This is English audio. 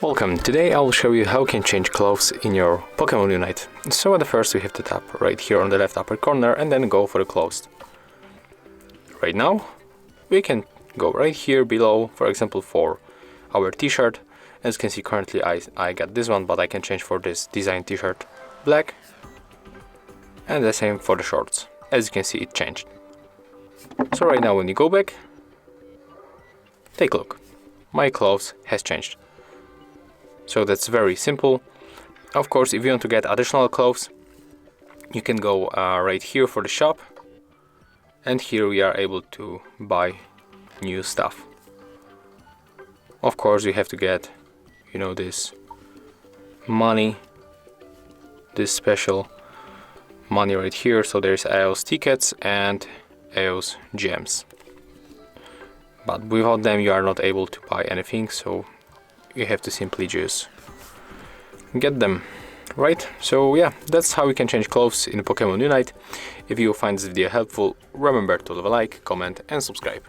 Welcome, today I will show you how you can change clothes in your Pokemon Unite. So at first we have to tap right here on the left upper corner and then go for the clothes. Right now we can go right here below, for example for our t-shirt. As you can see currently I got this one, but I can change for this design t-shirt black, and the same for the shorts. As you can see it changed. So right now when you go back, take a look, my clothes has changed. So that's very simple. Of course, if you want to get additional clothes, you can go right here for the shop, and here we are able to buy new stuff. Of course, you have to get, you know, this money, this special money right here. So there's EOS tickets and EOS gems, but without them you are not able to buy anything, so you have to simply just get them, right? So yeah, that's how you can change clothes in Pokemon Unite. If you find this video helpful, remember to leave a like, comment and subscribe.